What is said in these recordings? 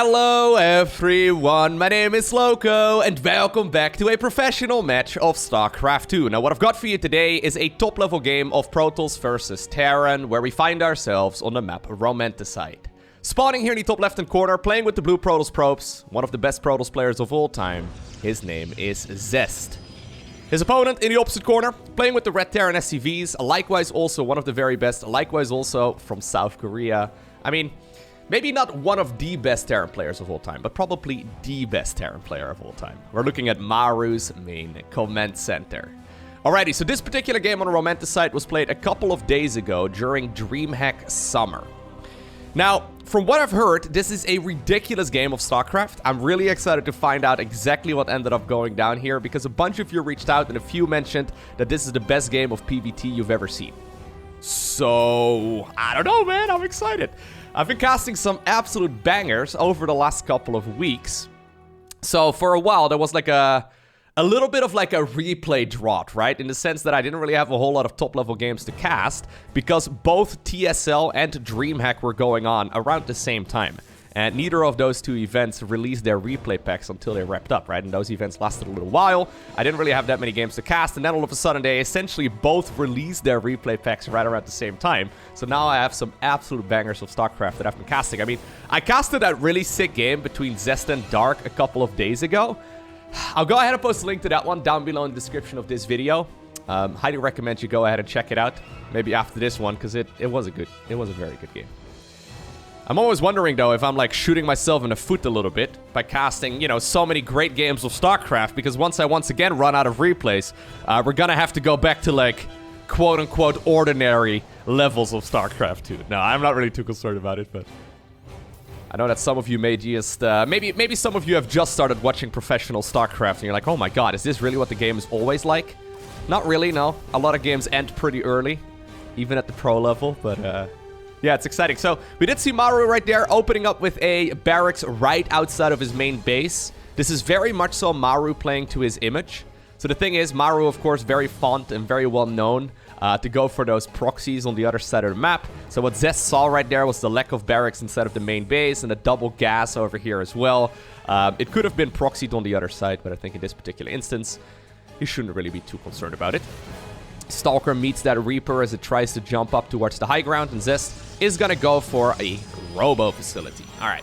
Hello everyone, my name is Lowko and welcome back to a professional match of StarCraft 2. Now what I've got for you today is a top level game of Protoss versus Terran, where we find ourselves on the map Romanticide. Spawning here in the top left hand corner, playing with the blue Protoss probes, one of the best Protoss players of all time. His name is Zest. His opponent in the opposite corner, playing with the red Terran SCVs, likewise also one of the very best, likewise also from South Korea. I mean, maybe not one of the best Terran players of all time, but probably the best Terran player of all time. We're looking at Maru's main command center. Alrighty, so this particular game on Romanticide was played a couple of days ago during DreamHack Summer. Now, from what I've heard, this is a ridiculous game of StarCraft. I'm really excited to find out exactly what ended up going down here, because a bunch of you reached out and a few mentioned that this is the best game of PvT you've ever seen. So, I don't know, man, I'm excited. I've been casting some absolute bangers over the last couple of weeks. So for a while, there was like a little bit of like a replay drought, right? In the sense that I didn't really have a whole lot of top level games to cast, because both TSL and DreamHack were going on around the same time. And neither of those two events released their replay packs until they wrapped up, right? And those events lasted a little while. I didn't really have that many games to cast, and then all of a sudden they essentially both released their replay packs right around the same time. So now I have some absolute bangers of StarCraft that I've been casting. I mean, I casted that really sick game between Zest and Dark a couple of days ago. I'll go ahead and post a link to that one down below in the description of this video. Highly recommend you go ahead and check it out. Maybe after this one, because it was a very good game. I'm always wondering, though, if I'm, like, shooting myself in the foot a little bit by casting, you know, so many great games of StarCraft, because once I once again run out of replays, we're gonna have to go back to, like, quote-unquote ordinary levels of StarCraft 2. No, I'm not really too concerned about it, but I know that some of you may just, maybe some of you have just started watching professional StarCraft, and you're like, oh my god, is this really what the game is always like? Not really, no. A lot of games end pretty early, even at the pro level, but, yeah, it's exciting. So, we did see Maru right there, opening up with a barracks right outside of his main base. This is very much so Maru playing to his image. So the thing is, Maru, of course, very fond and very well known to go for those proxies on the other side of the map. So what Zest saw right there was the lack of barracks inside of the main base and a double gas over here as well. It could have been proxied on the other side, but I think in this particular instance, you shouldn't really be too concerned about it. Stalker meets that Reaper as it tries to jump up towards the high ground, and Zest is gonna go for a robo facility. Alright,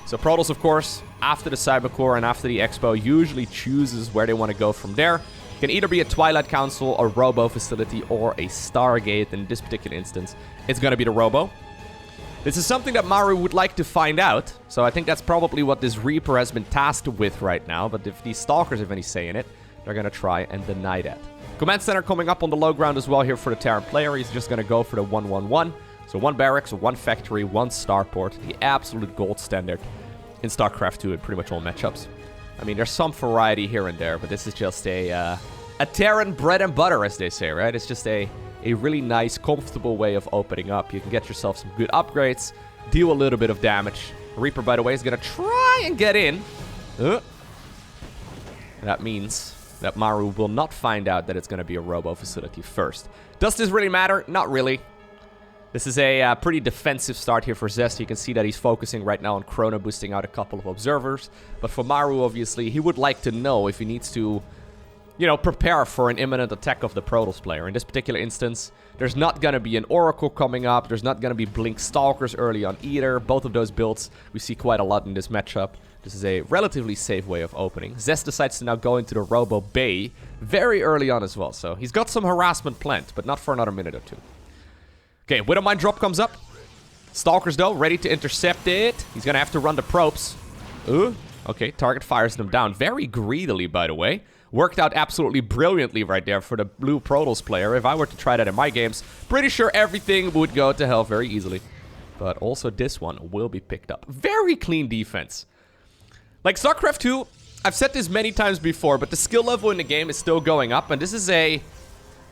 so Protoss, of course, after the Cybercore and after the Expo, usually chooses where they want to go from there. It can either be a Twilight Council, a robo facility, or a Stargate. In this particular instance, it's gonna be the robo. This is something that Maru would like to find out, so I think that's probably what this Reaper has been tasked with right now, but if these Stalkers have any say in it, they're gonna try and deny that. Command center coming up on the low ground as well here for the Terran player. He's just going to go for the 1-1-1. So one barracks, one factory, one starport. The absolute gold standard in StarCraft 2 in pretty much all matchups. I mean, there's some variety here and there, but this is just a Terran bread and butter, as they say, right? It's just a really nice, comfortable way of opening up. You can get yourself some good upgrades, deal a little bit of damage. Reaper, by the way, is going to try and get in. That means that Maru will not find out that it's going to be a robo facility first. Does this really matter? Not really. This is a pretty defensive start here for Zest. You can see that he's focusing right now on chrono boosting out a couple of observers. But for Maru, obviously, he would like to know if he needs to, you know, prepare for an imminent attack of the Protoss player. In this particular instance, there's not going to be an Oracle coming up. There's not going to be Blink Stalkers early on either. Both of those builds we see quite a lot in this matchup. This is a relatively safe way of opening. Zest decides to now go into the Robo Bay very early on as well. So he's got some harassment planned, but not for another minute or two. Okay, Widowmine drop comes up. Stalkers, though, ready to intercept it. He's going to have to run the probes. Okay, target fires them down very greedily, by the way. Worked out absolutely brilliantly right there for the blue Protoss player. If I were to try that in my games, pretty sure everything would go to hell very easily. But also this one will be picked up. Very clean defense. Like, StarCraft 2, I've said this many times before, but the skill level in the game is still going up, and this is a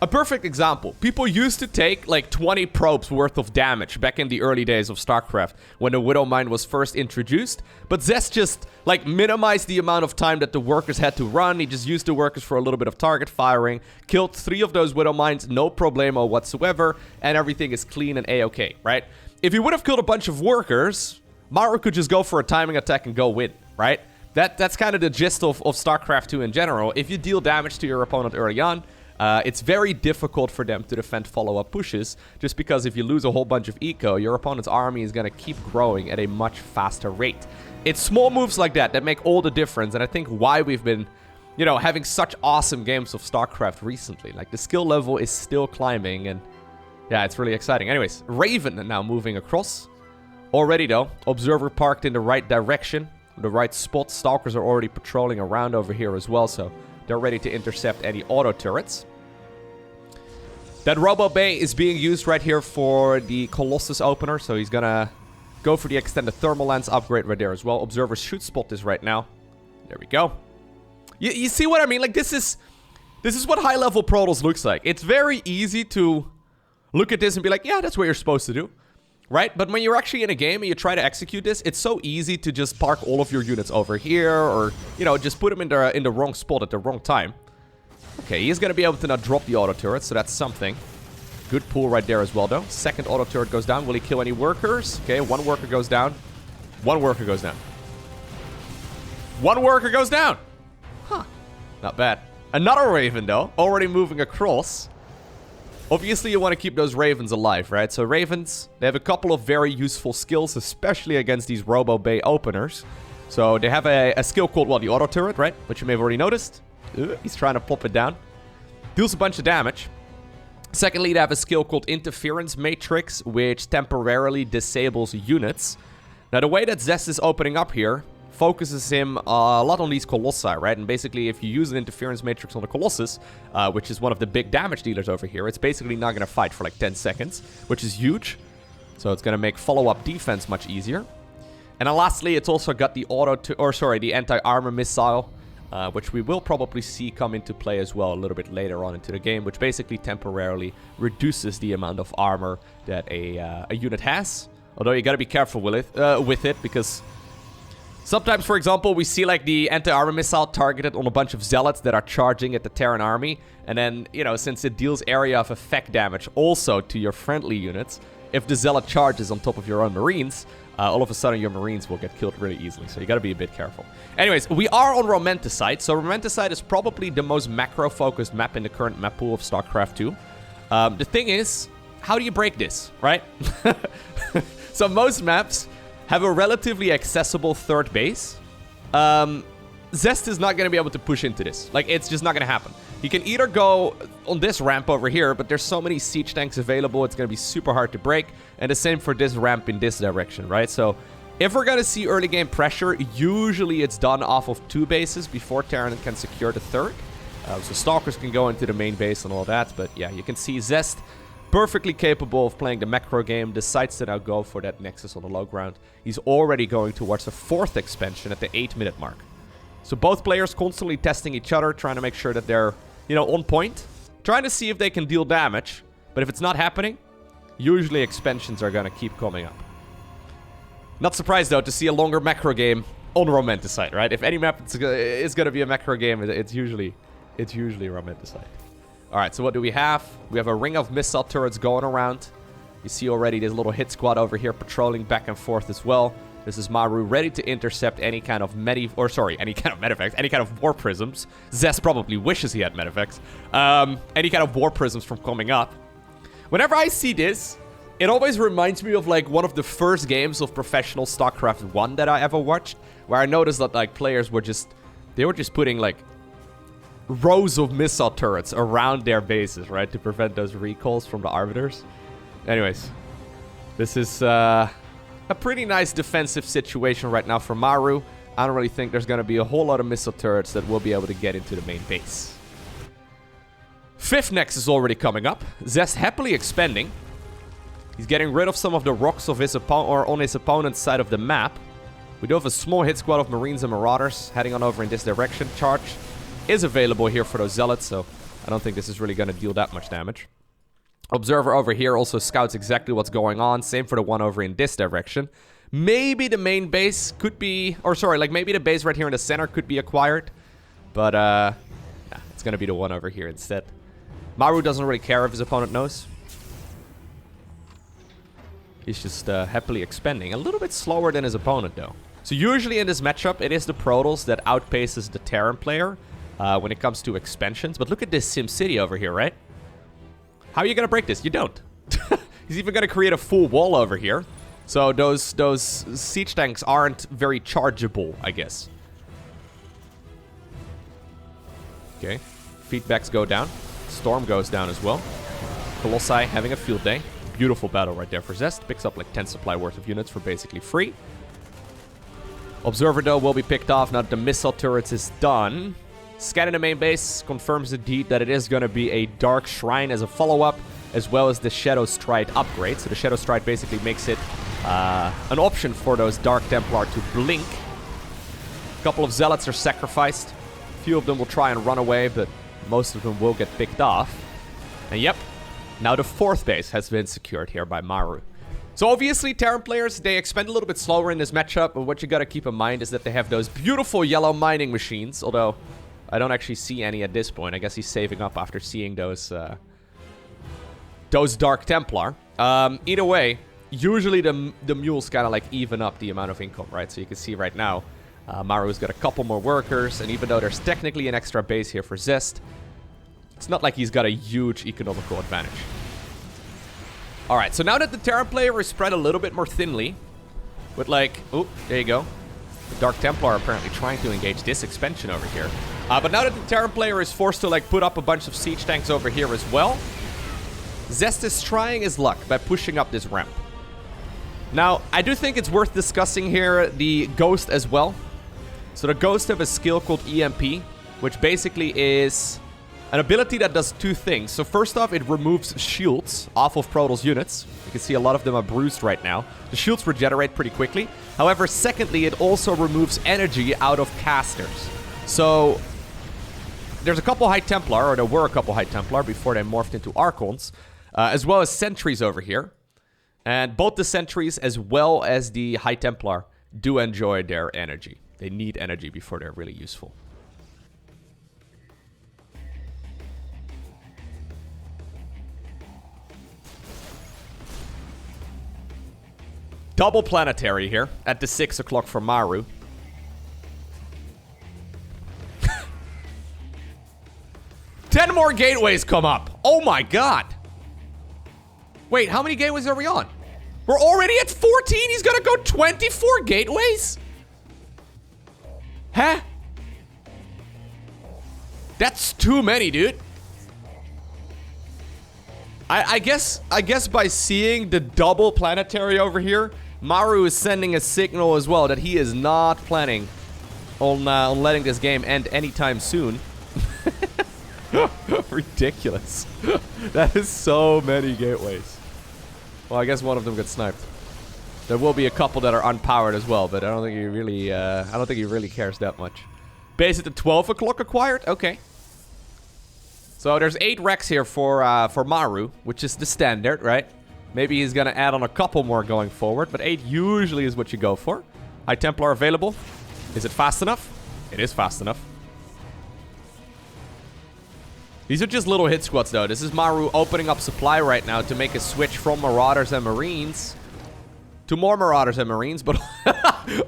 perfect example. People used to take, like, 20 probes worth of damage back in the early days of StarCraft, when the Widowmine was first introduced, but Zest just, like, minimized the amount of time that the workers had to run. He just used the workers for a little bit of target firing, killed 3 of those Widowmines, no problemo whatsoever, and everything is clean and A-okay, right? If he would have killed a bunch of workers, Maru could just go for a timing attack and go win, right? That's kind of the gist of StarCraft 2 in general. If you deal damage to your opponent early on, it's very difficult for them to defend follow-up pushes, just because if you lose a whole bunch of eco, your opponent's army is going to keep growing at a much faster rate. It's small moves like that that make all the difference, and I think why we've been, you know, having such awesome games of StarCraft recently. Like, the skill level is still climbing, and yeah, it's really exciting. Anyways, Raven now moving across. Already, though, Observer parked in the right direction, the right spot. Stalkers are already patrolling around over here as well, so they're ready to intercept any auto turrets. That Robo Bay is being used right here for the Colossus opener, so he's gonna go for the extended thermal lens upgrade right there as well. Observers should spot this right now. There we go. You see what I mean? Like, this is what high-level Protoss looks like. It's very easy to look at this and be like, yeah, that's what you're supposed to do. Right? But when you're actually in a game and you try to execute this, it's so easy to just park all of your units over here, or, you know, just put them in the wrong spot at the wrong time. Okay, he's going to be able to now drop the auto turret, so that's something. Good pull right there as well, though. Second auto turret goes down. Will he kill any workers? Okay, one worker goes down. One worker goes down. One worker goes down! Huh. Not bad. Another Raven, though, already moving across. Obviously, you want to keep those Ravens alive, right? So Ravens, they have a couple of very useful skills, especially against these Robo Bay openers. So they have a skill called, well, the auto turret, right? Which you may have already noticed. He's trying to pop it down. Deals a bunch of damage. Secondly, they have a skill called Interference Matrix, which temporarily disables units. Now, the way that Zest is opening up here focuses him a lot on these Colossi, right? And basically, if you use an Interference Matrix on the Colossus, which is one of the big damage dealers over here, it's basically not going to fight for like 10 seconds, which is huge. So it's going to make follow-up defense much easier. And then lastly, it's also got the the anti-armor missile, which we will probably see come into play as well a little bit later on into the game, which basically temporarily reduces the amount of armor that a unit has. Although you got to be careful with it, because sometimes, for example, we see like the anti-armor missile targeted on a bunch of zealots that are charging at the Terran army. And then, you know, since it deals area of effect damage also to your friendly units, if the zealot charges on top of your own marines, all of a sudden your marines will get killed really easily. So you gotta be a bit careful. Anyways, we are on Romanticide. So Romanticide is probably the most macro-focused map in the current map pool of StarCraft 2. The thing is, how do you break this, right? So most maps have a relatively accessible third base. Zest is not going to be able to push into this. Like, it's just not going to happen. He can either go on this ramp over here, but there's so many siege tanks available, it's going to be super hard to break. And the same for this ramp in this direction, right? So if we're going to see early game pressure, usually it's done off of 2 bases before Terran can secure the third. So Stalkers can go into the main base and all that. But yeah, you can see Zest perfectly capable of playing the macro game, decides to now go for that Nexus on the low ground. He's already going towards the 4th expansion at the 8-minute mark. So both players constantly testing each other, trying to make sure that they're, you know, on point. Trying to see if they can deal damage. But if it's not happening, usually expansions are going to keep coming up. Not surprised, though, to see a longer macro game on Romanticide, right? If any map is going to be a macro game, it's usually Romanticide. Alright, so what do we have? We have a ring of missile turrets going around. You see already this little hit squad over here patrolling back and forth as well. This is Maru ready to intercept any kind of any kind of war prisms. Zest probably wishes he had medifex. Any kind of war prisms from coming up. Whenever I see this, it always reminds me of like one of the first games of professional StarCraft 1 that I ever watched, where I noticed that like players were just putting like rows of missile turrets around their bases, right, to prevent those recalls from the Arbiters. Anyways, this is a pretty nice defensive situation right now for Maru. I don't really think there's going to be a whole lot of missile turrets that will be able to get into the main base. 5th Nexus is already coming up. Zest happily expanding. He's getting rid of some of the rocks of his on his opponent's side of the map. We do have a small hit squad of Marines and Marauders heading on over in this direction. Charge is available here for those Zealots, so I don't think this is really going to deal that much damage. Observer over here also scouts exactly what's going on. Same for the one over in this direction. Maybe the main base could be... maybe the base right here in the center could be acquired. But, it's going to be the one over here instead. Maru doesn't really care if his opponent knows. He's just happily expanding. A little bit slower than his opponent, though. So usually in this matchup, it is the Protoss that outpaces the Terran player when it comes to expansions. But look at this SimCity over here, right? How are you going to break this? You don't. He's even going to create a full wall over here. So those siege tanks aren't very chargeable, I guess. Okay. Feedbacks go down. Storm goes down as well. Colossi having a field day. Beautiful battle right there for Zest. Picks up like 10 supply worth of units for basically free. Observer, though, will be picked off now that the missile turrets is done. Scanning the main base confirms indeed that it is going to be a Dark Shrine as a follow-up, as well as the Shadow Stride upgrade. So the Shadow Stride basically makes it an option for those Dark Templar to blink. A couple of Zealots are sacrificed. A few of them will try and run away, but most of them will get picked off. And yep, now the 4th base has been secured here by Maru. So obviously, Terran players, they expend a little bit slower in this matchup, but what you gotta keep in mind is that they have those beautiful yellow mining machines, although I don't actually see any at this point. I guess he's saving up after seeing those Dark Templar. Either way, usually the mules kind of like even up the amount of income, right? So you can see right now, Maru's got a couple more workers, and even though there's technically an extra base here for Zest, it's not like he's got a huge economical advantage. Alright, so now that the Terran player is spread a little bit more thinly, with like, oh, there you go. The Dark Templar are apparently trying to engage this expansion over here. But now that the Terran player is forced to like put up a bunch of siege tanks over here as well, Zest is trying his luck by pushing up this ramp. Now, I do think it's worth discussing here the Ghost as well. So the Ghost have a skill called EMP, which basically is an ability that does 2 things. So first off, it removes shields off of Protoss units. You can see a lot of them are bruised right now. The shields regenerate pretty quickly. However, secondly, it also removes energy out of casters. So there's a couple High Templar, or there were a couple High Templar before they morphed into Archons, as well as Sentries over here. And both the Sentries as well as the High Templar do enjoy their energy. They need energy before they're really useful. Double planetary here at the 6 o'clock for Maru. Ten more gateways come up. Oh my god. Wait, how many gateways are we on? We're already at 14? He's gonna go 24 gateways? Huh? That's too many, dude. I guess by seeing the double planetary over here, Maru is sending a signal as well that he is not planning on letting this game end anytime soon. Ridiculous. That is so many gateways. Well, I guess one of them gets sniped. There will be a couple that are unpowered as well, but I don't think he really cares that much. Base at the 12 o'clock acquired? Okay. So there's 8 wrecks here for Maru, which is the standard, right? Maybe he's gonna add on a couple more going forward, but 8 usually is what you go for. High Templar available. Is it fast enough? It is fast enough. These are just little hit squads, though. This is Maru opening up supply right now to make a switch from Marauders and Marines to more Marauders and Marines, but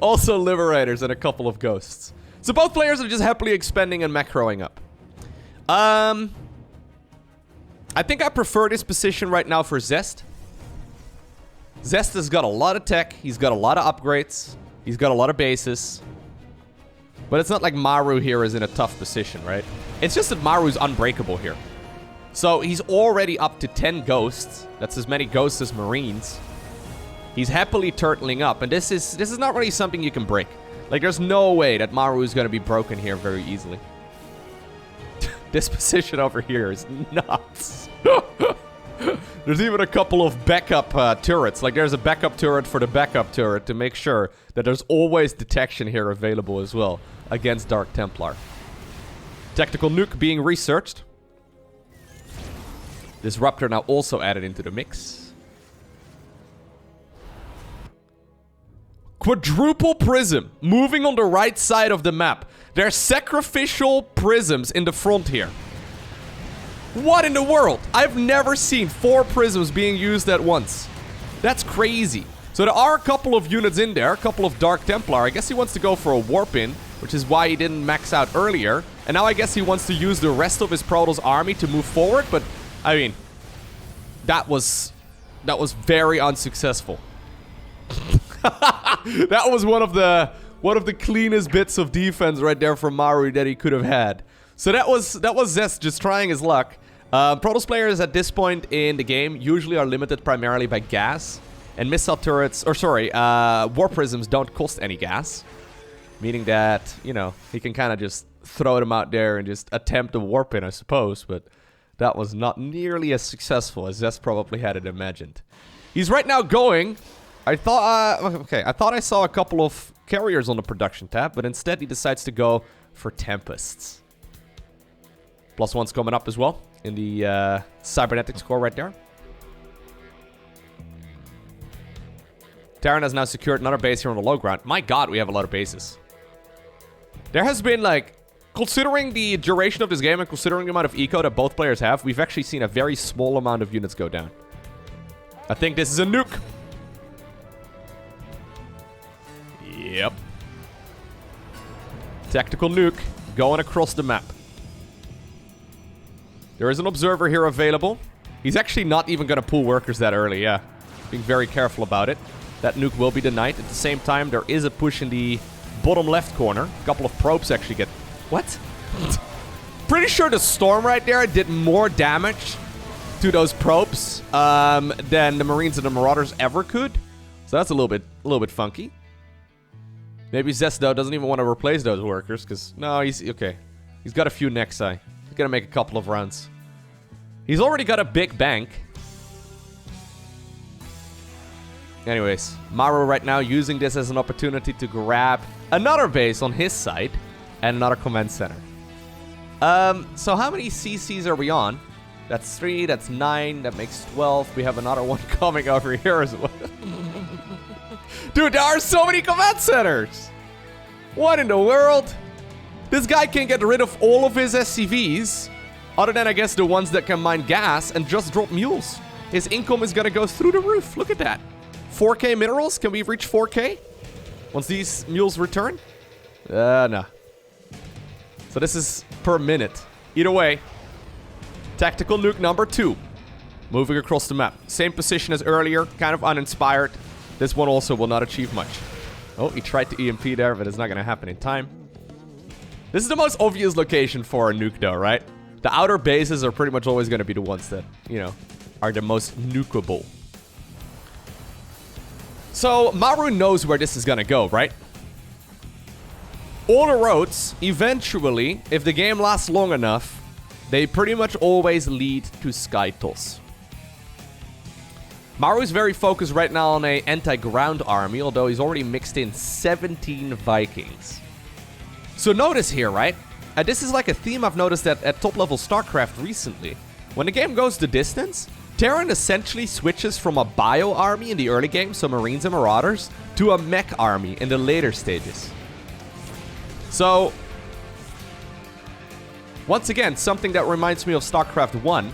also Liberators and a couple of Ghosts. So both players are just happily expanding and macroing up. I think I prefer this position right now for Zest. Zest has got a lot of tech. He's got a lot of upgrades. He's got a lot of bases. But it's not like Maru here is in a tough position, right? It's just that Maru's unbreakable here. So he's already up to 10 Ghosts. That's as many Ghosts as Marines. He's happily turtling up. And this is not really something you can break. Like, there's no way that Maru is going to be broken here very easily. This position over here is nuts. There's even a couple of backup turrets. Like, there's a backup turret for the backup turret to make sure that there's always detection here available as well against Dark Templar. Tactical Nuke being researched. Disruptor now also added into the mix. Quadruple Prism moving on the right side of the map. There's sacrificial prisms in the front here. What in the world? I've never seen 4 prisms being used at once. That's crazy. So there are a couple of units in there, a couple of Dark Templar. I guess he wants to go for a Warp in, which is why he didn't max out earlier. And now I guess he wants to use the rest of his Protoss army to move forward. But, I mean, that was very unsuccessful. That was one of the cleanest bits of defense right there from Maru that he could have had. So that was Zest just trying his luck. Protoss players at this point in the game usually are limited primarily by gas. And missile turrets, or sorry, war prisms don't cost any gas. Meaning that, you know, he can kind of just throw them out there and just attempt a warp in, I suppose. But that was not nearly as successful as Zest probably had it imagined. He's right now going. I thought I saw a couple of carriers on the production tab, but instead he decides to go for Tempests. +1's coming up as well in the cybernetics core right there. Terran has now secured another base here on the low ground. My god, we have a lot of bases. There has been, like, considering the duration of this game and considering the amount of eco that both players have, we've actually seen a very small amount of units go down. I think this is a nuke. Yep. Tactical nuke going across the map. There is an observer here available. He's actually not even going to pull workers that early, yeah. Being very careful about it. That nuke will be denied. At the same time, there is a push in the bottom left corner. A couple of probes actually get... What? Pretty sure the storm right there did more damage to those probes than the Marines and the Marauders ever could. So that's a little bit funky. Maybe Zest, though, doesn't even want to replace those workers, because... No, he's... Okay. He's got a few Nexi. He's gonna make a couple of runs. He's already got a big bank. Anyways, Maru right now using this as an opportunity to grab another base on his side and another command center. So how many CCs are we on? That's 3, that's 9, that makes 12. We have another one coming over here as well. Dude, there are so many command centers! What in the world? This guy can get rid of all of his SCVs, other than, I guess, the ones that can mine gas, and just drop mules. His income is gonna go through the roof. Look at that. 4K minerals? Can we reach 4K once these mules return? No. So this is per minute. Either way, tactical nuke number 2. Moving across the map. Same position as earlier, kind of uninspired. This one also will not achieve much. Oh, he tried to EMP there, but it's not going to happen in time. This is the most obvious location for a nuke though, right? The outer bases are pretty much always going to be the ones that, you know, are the most nukeable. So, Maru knows where this is gonna go, right? All the roads, eventually, if the game lasts long enough, they pretty much always lead to Skytos. Maru is very focused right now on an anti-ground army, although he's already mixed in 17 Vikings. So notice here, right? This is like a theme I've noticed at top-level StarCraft recently. When the game goes the distance, Terran essentially switches from a bio army in the early game, so Marines and Marauders, to a mech army in the later stages. So, once again, something that reminds me of StarCraft 1.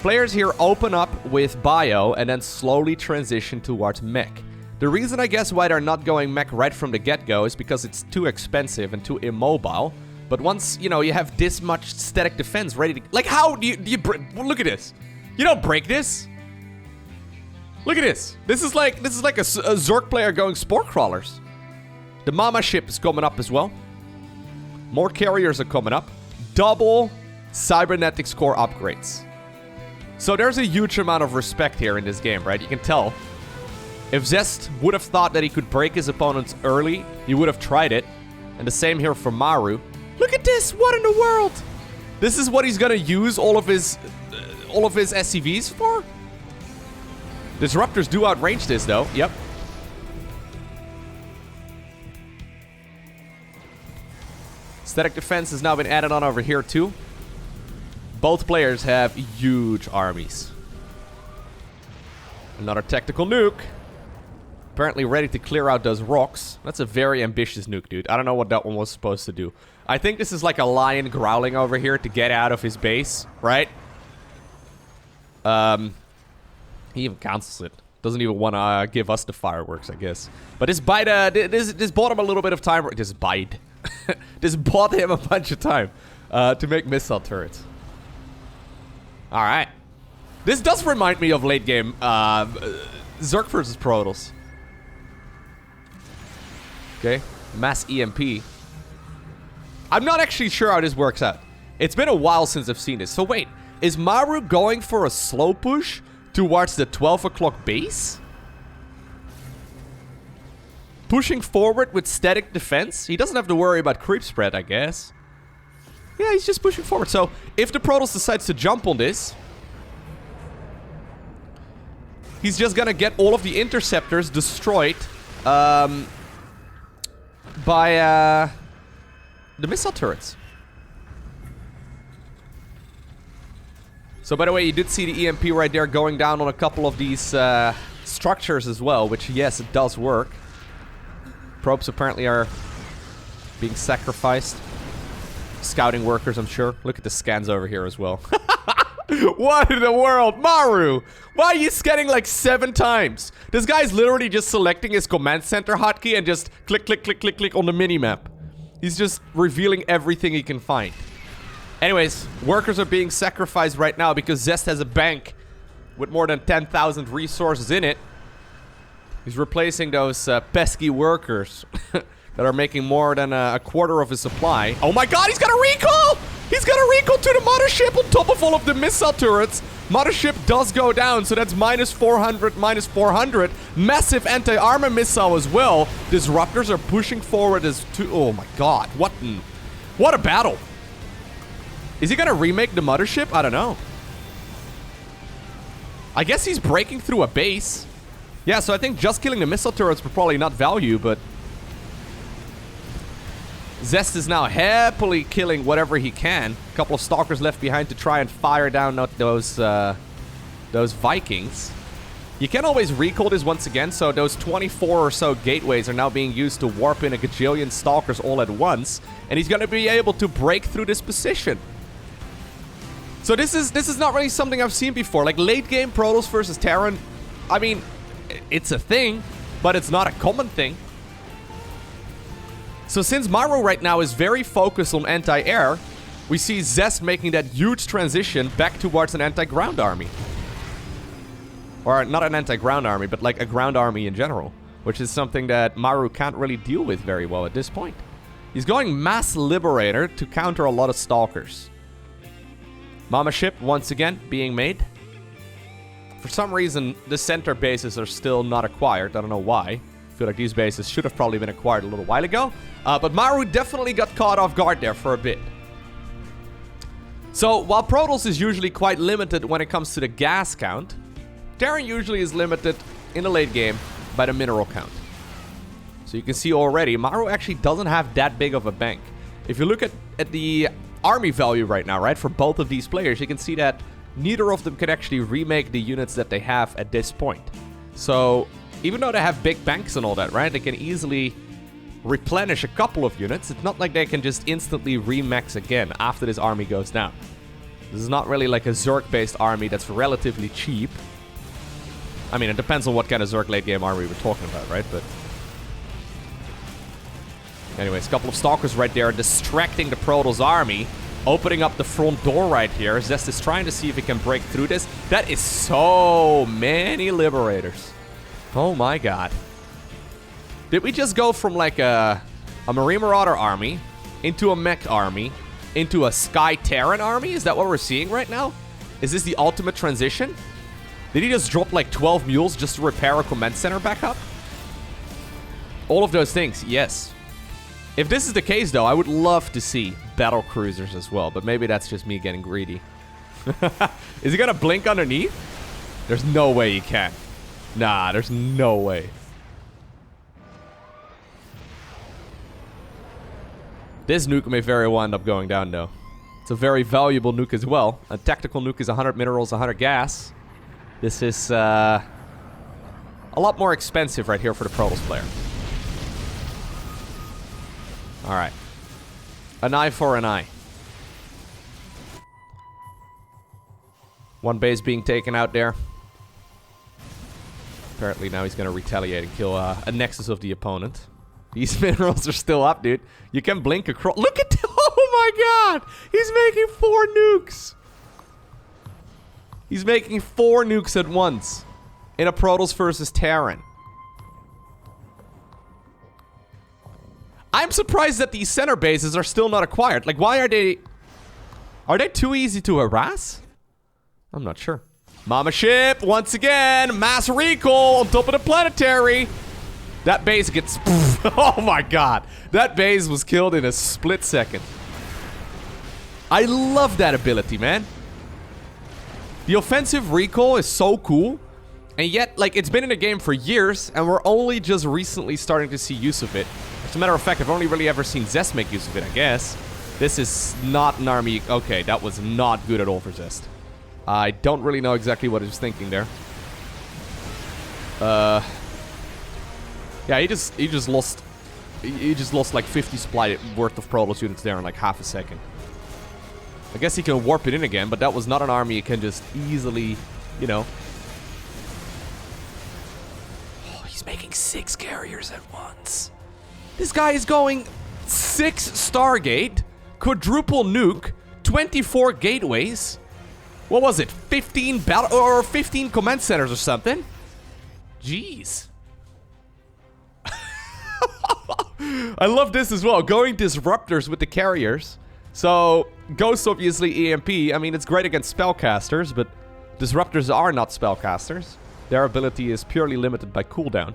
Players here open up with bio and then slowly transition towards mech. The reason, I guess, why they're not going mech right from the get-go is because it's too expensive and too immobile. But once, you know, you have this much static defense ready to... Like, how do you look at this. You don't break this. Look at this. This is like a Zerg player going spore crawlers. The Mama ship is coming up as well. More carriers are coming up. Double cybernetics core upgrades. So there's a huge amount of respect here in this game, right? You can tell. If Zest would have thought that he could break his opponents early, he would have tried it. And the same here for Maru. Look at this! What in the world? This is what he's gonna use all of his SCVs for? Disruptors do outrange this, though. Yep. Static defense has now been added on over here, too. Both players have huge armies. Another tactical nuke. Apparently ready to clear out those rocks. That's a very ambitious nuke, dude. I don't know what that one was supposed to do. I think this is like a lion growling over here to get out of his base, right? He even cancels it. Doesn't even want to give us the fireworks, I guess. But this bought him a little bit of time. This bought him a bunch of time to make missile turrets. All right. This does remind me of late game Zerg versus Protoss. Okay, mass EMP. I'm not actually sure how this works out. It's been a while since I've seen this. So wait, is Maru going for a slow push towards the 12 o'clock base? Pushing forward with static defense? He doesn't have to worry about creep spread, I guess. Yeah, he's just pushing forward. So if the Protoss decides to jump on this, he's just gonna get all of the interceptors destroyed by the missile turrets. So by the way, you did see the EMP right there going down on a couple of these structures as well, which yes, it does work. Probes apparently are being sacrificed. Scouting workers, I'm sure. Look at the scans over here as well. What in the world? Maru! Why are you scanning like 7 times? This guy's literally just selecting his command center hotkey and just click, click, click, click, click on the minimap. He's just revealing everything he can find. Anyways, workers are being sacrificed right now because Zest has a bank with more than 10,000 resources in it. He's replacing those pesky workers that are making more than a quarter of his supply. Oh my god, he's got a recall! He's got a recall to the mothership on top of all of the missile turrets. Mothership does go down, so that's minus 400, minus 400. Massive anti-armor missile as well. Disruptors are pushing forward as to... Oh my god, what a battle. Is he gonna remake the mothership? I don't know. I guess he's breaking through a base. Yeah, so I think just killing the missile turrets would probably not value, but... Zest is now happily killing whatever he can. A couple of stalkers left behind to try and fire down those Vikings. You can always recall this once again, so those 24 or so gateways are now being used to warp in a gajillion stalkers all at once, and he's going to be able to break through this position. So this is not really something I've seen before. Like late game Protoss versus Terran, I mean, it's a thing, but it's not a common thing. So since Maru right now is very focused on anti-air, we see Zest making that huge transition back towards an anti-ground army. Or not an anti-ground army, but like a ground army in general. Which is something that Maru can't really deal with very well at this point. He's going Mass Liberator to counter a lot of Stalkers. Mama ship once again being made. For some reason, the center bases are still not acquired. I don't know why. I feel like these bases should have probably been acquired a little while ago. But Maru definitely got caught off guard there for a bit. So, while Protoss is usually quite limited when it comes to the gas count, Terran usually is limited in the late game by the mineral count. So you can see already, Maru actually doesn't have that big of a bank. If you look at the army value right now, right, for both of these players, you can see that neither of them can actually remake the units that they have at this point. So... even though they have big banks and all that, right? They can easily replenish a couple of units. It's not like they can just instantly remax again after this army goes down. This is not really like a Zerg-based army that's relatively cheap. I mean, it depends on what kind of Zerg late-game army we're talking about, right? But... anyways, a couple of Stalkers right there distracting the Protoss army. Opening up the front door right here. Zest is trying to see if he can break through this. That is so many Liberators. Oh my god. Did we just go from like a Marine Marauder army into a mech army into a Sky Terran army? Is that what we're seeing right now? Is this the ultimate transition? Did he just drop like 12 mules just to repair a command center back up? All of those things, yes. If this is the case though, I would love to see battle cruisers as well, but maybe that's just me getting greedy. Is he gonna blink underneath? There's no way he can. Nah, there's no way. This nuke may very well end up going down, though. It's a very valuable nuke as well. A tactical nuke is 100 minerals, 100 gas. This is a lot more expensive right here for the Protoss player. Alright. An eye for an eye. One base being taken out there. Apparently now he's gonna retaliate and kill a nexus of the opponent. These minerals are still up, dude. You can blink across. Look at oh my god! He's making 4 nukes! He's making 4 nukes at once. In a Protoss versus Terran. I'm surprised that these center bases are still not acquired. Like, why are they... Are they too easy to harass? I'm not sure. Mama ship, once again, mass recall on top of the planetary. That base gets... Oh my god. That base was killed in a split second. I love that ability, man. The offensive recall is so cool. And yet, like, it's been in the game for years, and we're only just recently starting to see use of it. As a matter of fact, I've only really ever seen Zest make use of it, I guess. This is not an army... Okay, that was not good at all for Zest. I don't really know exactly what he was thinking there. Yeah, he just lost like 50 supply worth of Protoss units there in like half a second. I guess he can warp it in again, but that was not an army you can just easily, you know. Oh, he's making 6 carriers at once. This guy is going 6 Stargate, quadruple nuke, 24 gateways. What was it? 15 battle or 15 command centers or something? Jeez. I love this as well. Going disruptors with the carriers. So, Ghost obviously EMP. I mean, it's great against spellcasters, but disruptors are not spellcasters. Their ability is purely limited by cooldown.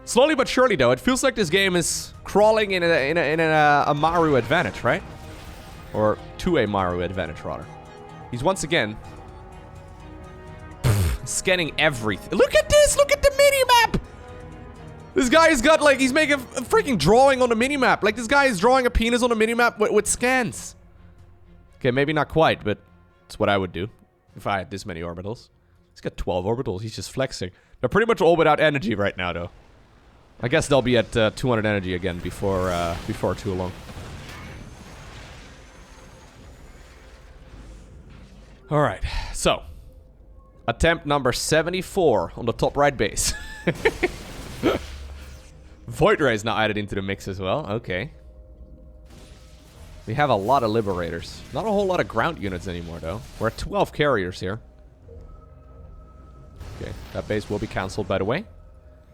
Slowly but surely, though, it feels like this game is crawling in a Maru advantage, right? Or to a Maru advantage, rather. He's once again scanning everything. Look at this! Look at the mini-map! This guy has got, like, he's making a freaking drawing on the mini-map. Like, this guy is drawing a penis on the mini-map with scans. Okay, maybe not quite, but it's what I would do if I had this many orbitals. He's got 12 orbitals. He's just flexing. They're pretty much all without energy right now, though. I guess they'll be at 200 energy again before too long. Alright, so. Attempt number 74 on the top right base. Void Ray is now added into the mix as well. Okay. We have a lot of Liberators. Not a whole lot of ground units anymore, though. We're at 12 carriers here. Okay, that base will be cancelled, by the way.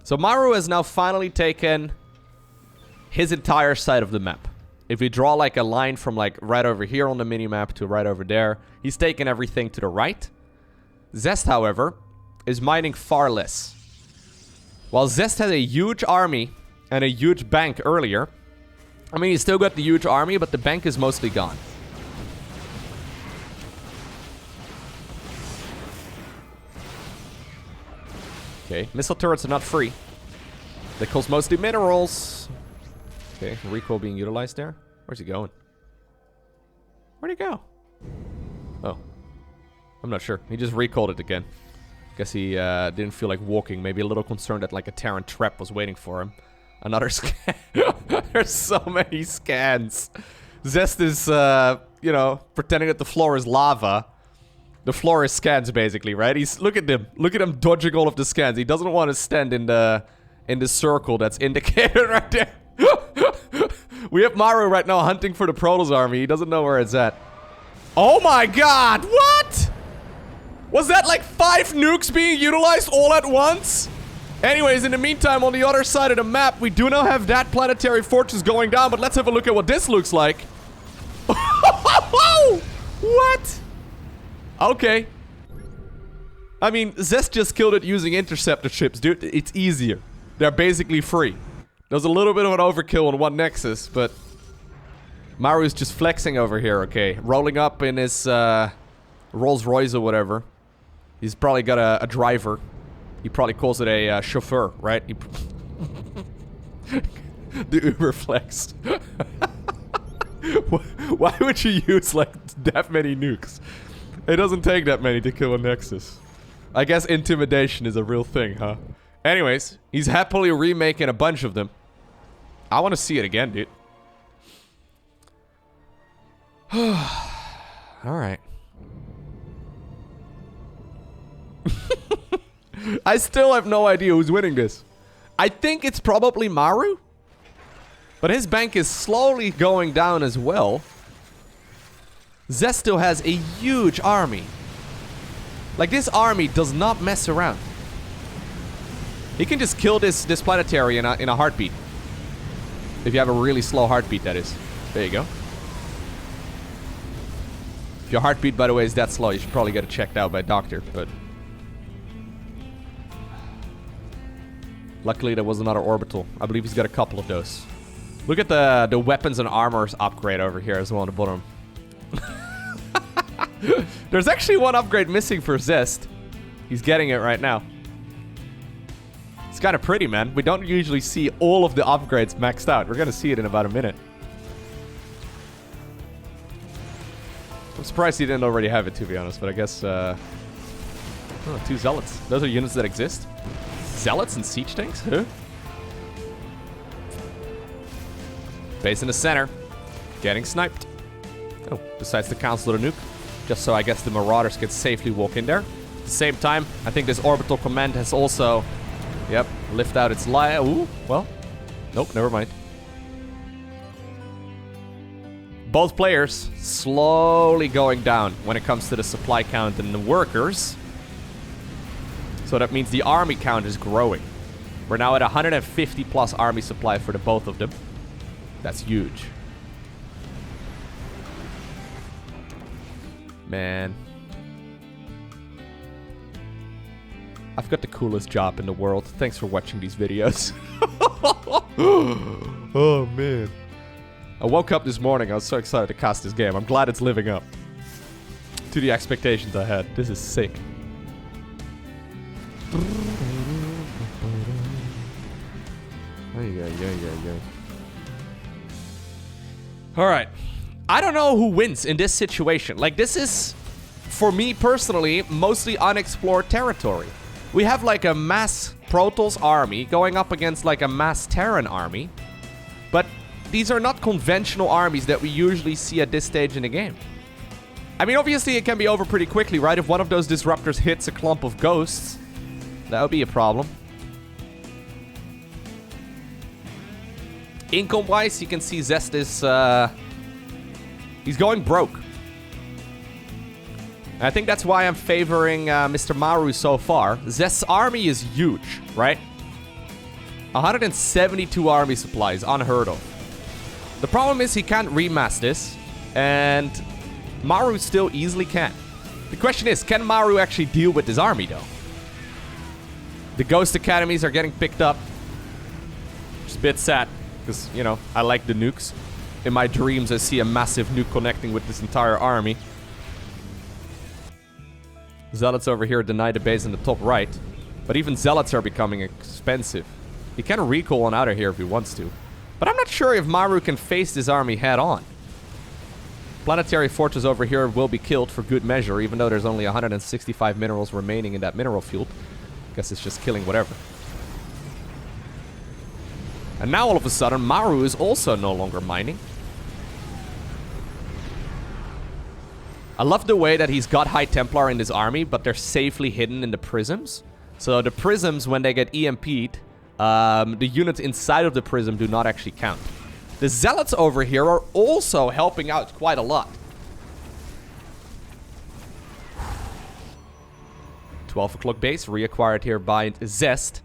So Maru has now finally taken his entire side of the map. If we draw like a line from like right over here on the minimap to right over there, he's taken everything to the right. Zest, however, is mining far less. While Zest had a huge army and a huge bank earlier, I mean, he's still got the huge army, but the bank is mostly gone. Okay, missile turrets are not free. They cost mostly minerals. Okay, recoil being utilized there. Where's he going? Where'd he go? Oh. I'm not sure. He just recalled it again. Guess he didn't feel like walking. Maybe a little concerned that like a Terran trap was waiting for him. Another scan. There's so many scans. Zest is, you know, pretending that the floor is lava. The floor is scans, basically, right? Look at him. Look at him dodging all of the scans. He doesn't want to stand in the circle that's indicated right there. We have Maru right now hunting for the Protoss army. He doesn't know where it's at. Oh my god! What? Was that like 5 nukes being utilized all at once? Anyways, in the meantime, on the other side of the map, we do now have that planetary fortress going down, but let's have a look at what this looks like. What? Okay. I mean, Zest just killed it using interceptor ships, dude. It's easier. They're basically free. There's a little bit of an overkill on one Nexus, but Maru's just flexing over here, okay? Rolling up in his Rolls Royce or whatever. He's probably got a driver. He probably calls it a chauffeur, right? The Uber flex. Why would you use like that many nukes? It doesn't take that many to kill a Nexus. I guess intimidation is a real thing, huh? Anyways, he's happily remaking a bunch of them. I want to see it again, dude. Alright. I still have no idea who's winning this. I think it's probably Maru. But his bank is slowly going down as well. Zest still has a huge army. Like, this army does not mess around. He can just kill this planetary in a heartbeat. If you have a really slow heartbeat, that is. There you go. If your heartbeat, by the way, is that slow, you should probably get it checked out by a doctor, but... Luckily, there was another orbital. I believe he's got a couple of those. Look at the weapons and armors upgrade over here as well on the bottom. There's actually one upgrade missing for Zest. He's getting it right now. It's kind of pretty, man. We don't usually see all of the upgrades maxed out. We're going to see it in about a minute. I'm surprised he didn't already have it, to be honest. But I guess... Oh, 2 Zealots. Those are units that exist. Zealots and siege tanks? Huh? Base in the center. Getting sniped. Oh, besides the Council of the Nuke. Just so I guess the Marauders can safely walk in there. At the same time, I think this orbital command has also... Yep, lift out its light. Ooh, well. Nope, never mind. Both players slowly going down when it comes to the supply count and the workers. So that means the army count is growing. We're now at 150 plus army supply for the both of them. That's huge. Man. I've got the coolest job in the world. Thanks for watching these videos. Oh, man. I woke up this morning. I was so excited to cast this game. I'm glad it's living up to the expectations I had. This is sick. Alright. I don't know who wins in this situation. Like, this is, for me personally, mostly unexplored territory. We have like a mass Protoss army going up against like a mass Terran army. But these are not conventional armies that we usually see at this stage in the game. I mean, obviously it can be over pretty quickly, right? If one of those disruptors hits a clump of ghosts, that would be a problem. Income-wise, you can see Zest is... he's going broke. I think that's why I'm favoring Mr. Maru so far. Zest's army is huge, right? 172 army supplies, unheard of. The problem is he can't remass this, and Maru still easily can. The question is, can Maru actually deal with this army, though? The Ghost Academies are getting picked up. Which is a bit sad, because, you know, I like the nukes. In my dreams, I see a massive nuke connecting with this entire army. Zealots over here deny the base in the top right. But even Zealots are becoming expensive. He can recall on out of here if he wants to. But I'm not sure if Maru can face this army head on. Planetary Fortress over here will be killed for good measure, even though there's only 165 minerals remaining in that mineral field. Guess it's just killing whatever. And now all of a sudden, Maru is also no longer mining. I love the way that he's got High Templar in his army, but they're safely hidden in the prisms. So the prisms, when they get EMP'd, the units inside of the prism do not actually count. The Zealots over here are also helping out quite a lot. 12 o'clock base, reacquired here by Zest.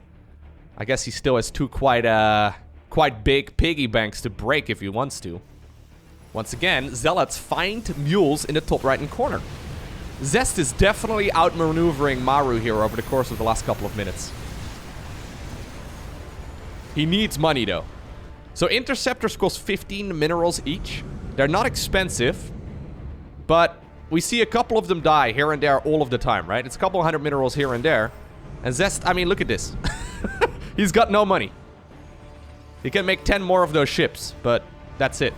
I guess he still has two quite big piggy banks to break if he wants to. Once again, Zealots find mules in the top right-hand corner. Zest is definitely outmaneuvering Maru here over the course of the last couple of minutes. He needs money, though. So interceptors cost 15 minerals each. They're not expensive, but we see a couple of them die here and there all of the time, right? It's a couple hundred minerals here and there. And Zest, I mean, look at this. He's got no money. He can make 10 more of those ships, but that's it.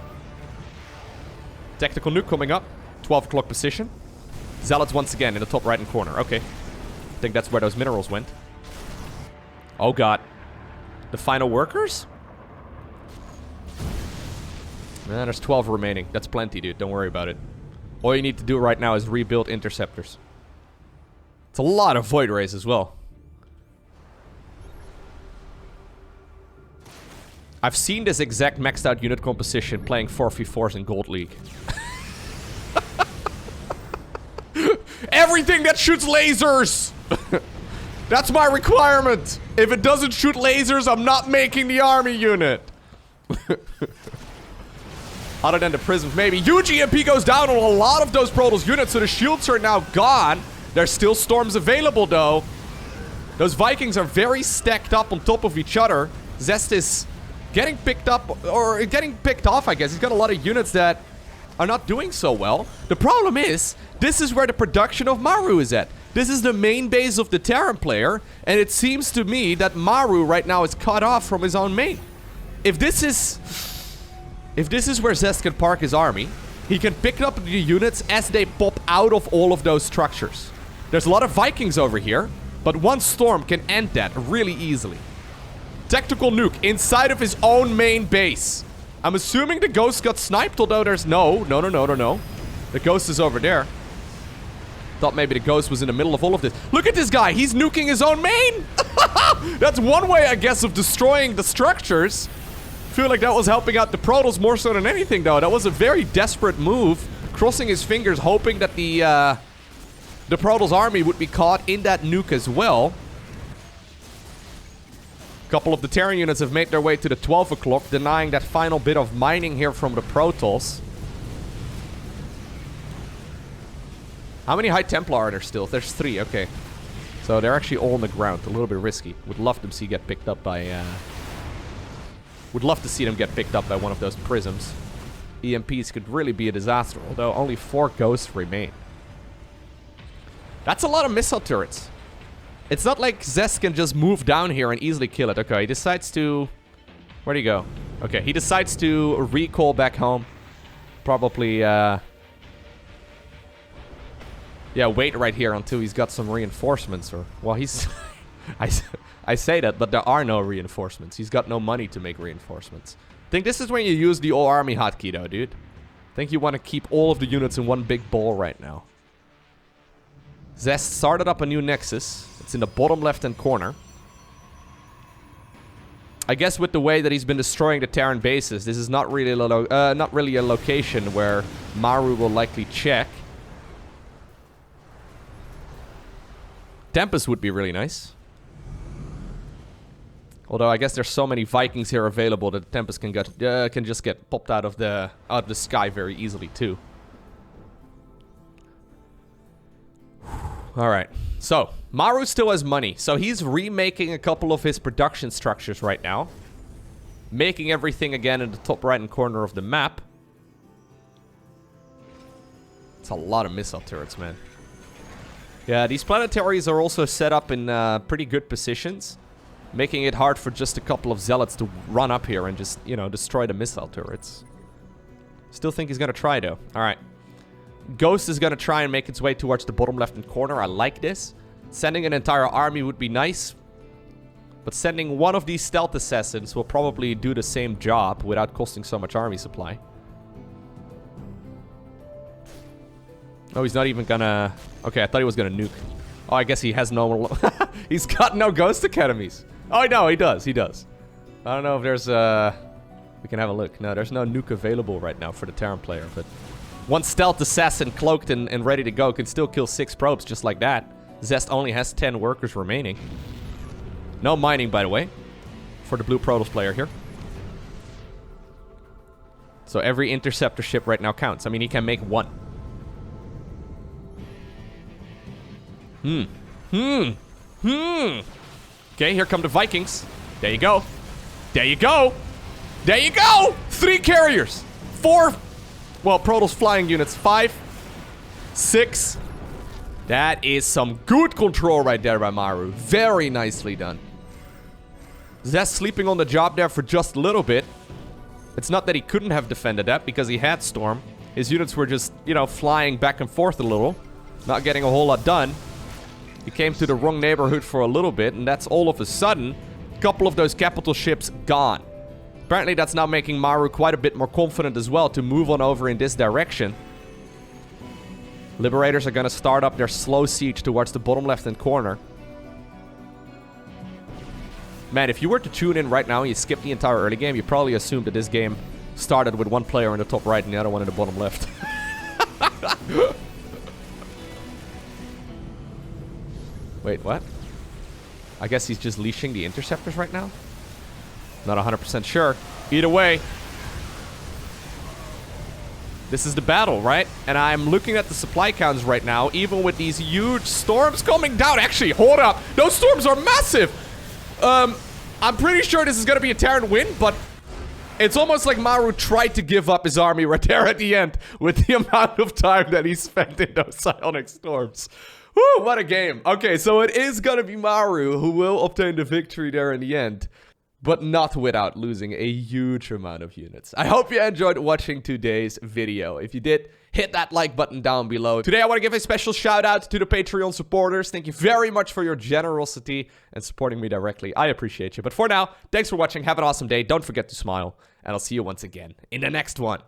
Tactical nuke coming up. 12 o'clock position. Zealots once again in the top right-hand corner. Okay. I think that's where those minerals went. Oh, God. The final workers? Man, there's 12 remaining. That's plenty, dude. Don't worry about it. All you need to do right now is rebuild interceptors. It's a lot of Void Rays as well. I've seen this exact maxed out unit composition playing 4v4s in Gold League. Everything that shoots lasers! That's my requirement! If it doesn't shoot lasers, I'm not making the army unit. Other than the prisms, maybe. Huge EMP goes down on a lot of those Protoss units, so the shields are now gone. There's still storms available, though. Those Vikings are very stacked up on top of each other. Zest is getting picked up, or getting picked off, I guess. He's got a lot of units that are not doing so well. The problem is, this is where the production of Maru is at. This is the main base of the Terran player, and it seems to me that Maru right now is cut off from his own main. If this is where Zest can park his army, he can pick up the units as they pop out of all of those structures. There's a lot of Vikings over here, but one storm can end that really easily. Tactical nuke inside of his own main base. I'm assuming the ghost got sniped, although there's no. The ghost is over there. Thought maybe the ghost was in the middle of all of this. Look at this guy. He's nuking his own main. That's one way, I guess, of destroying the structures. Feel like that was helping out the Protoss more so than anything, though. That was a very desperate move. Crossing his fingers, hoping that the Protoss army would be caught in that nuke as well. A couple of the Terran units have made their way to the 12 o'clock, denying that final bit of mining here from the Protoss. How many High Templar are there still? There's 3, okay. So they're actually all on the ground. A little bit risky. Would love to see get picked up by... Would love to see them get picked up by one of those prisms. EMPs could really be a disaster, although only 4 ghosts remain. That's a lot of missile turrets. It's not like Zest can just move down here and easily kill it. Okay, he decides to... Where'd he go? Okay, he decides to recall back home. Probably, yeah, wait right here until he's got some reinforcements, or... Well, he's... I say that, but there are no reinforcements. He's got no money to make reinforcements. I think this is when you use the all army hotkey, though, dude. I think you want to keep all of the units in one big ball right now. Zest started up a new nexus. It's in the bottom left-hand corner. I guess with the way that he's been destroying the Terran bases, this is not really a location where Maru will likely check. Tempest would be really nice. Although I guess there's so many Vikings here available that the Tempest can just get popped out of the sky very easily too. All right, so Maru still has money, so he's remaking a couple of his production structures right now, making everything again in the top right-hand corner of the map. It's a lot of missile turrets, man. Yeah, these planetaries are also set up in pretty good positions, making it hard for just a couple of zealots to run up here and just, you know, destroy the missile turrets. Still think he's gonna try, though. Alright. Ghost is gonna try and make its way towards the bottom left-hand corner. I like this. Sending an entire army would be nice. But sending one of these stealth assassins will probably do the same job without costing so much army supply. Oh, he's not even gonna... Okay, I thought he was gonna nuke. Oh, I guess he has no... He's got no ghost academies. Oh, no, he does. He does. I don't know if there's we can have a look. No, there's no nuke available right now for the Terran player, but... One stealth assassin cloaked and ready to go can still kill 6 probes just like that. Zest only has 10 workers remaining. No mining, by the way, for the blue Protoss player here. So every interceptor ship right now counts. I mean, he can make 1. Okay, here come the Vikings. There you go. There you go. There you go. 3 carriers. 4... Well, Protoss flying units. 5. 6. That is some good control right there by Maru. Very nicely done. Zest sleeping on the job there for just a little bit. It's not that he couldn't have defended that because he had Storm. His units were just, you know, flying back and forth a little. Not getting a whole lot done. He came to the wrong neighborhood for a little bit, and that's all of a sudden, a couple of those capital ships gone. Apparently that's now making Maru quite a bit more confident as well to move on over in this direction. Liberators are gonna start up their slow siege towards the bottom left-hand corner. Man, if you were to tune in right now and you skip the entire early game, you probably assume that this game started with one player in the top right and the other one in the bottom left. Wait, what? I guess he's just leashing the interceptors right now? Not 100% sure. Either way, this is the battle, right? And I'm looking at the supply counts right now, even with these huge storms coming down. Actually, hold up. Those storms are massive. I'm pretty sure this is going to be a Terran win, but it's almost like Maru tried to give up his army right there at the end with the amount of time that he spent in those psionic storms. Woo, what a game. Okay, so it is going to be Maru who will obtain the victory there in the end, but not without losing a huge amount of units. I hope you enjoyed watching today's video. If you did, hit that like button down below. Today, I want to give a special shout out to the Patreon supporters. Thank you very much for your generosity and supporting me directly. I appreciate you. But for now, thanks for watching. Have an awesome day. Don't forget to smile. And I'll see you once again in the next one.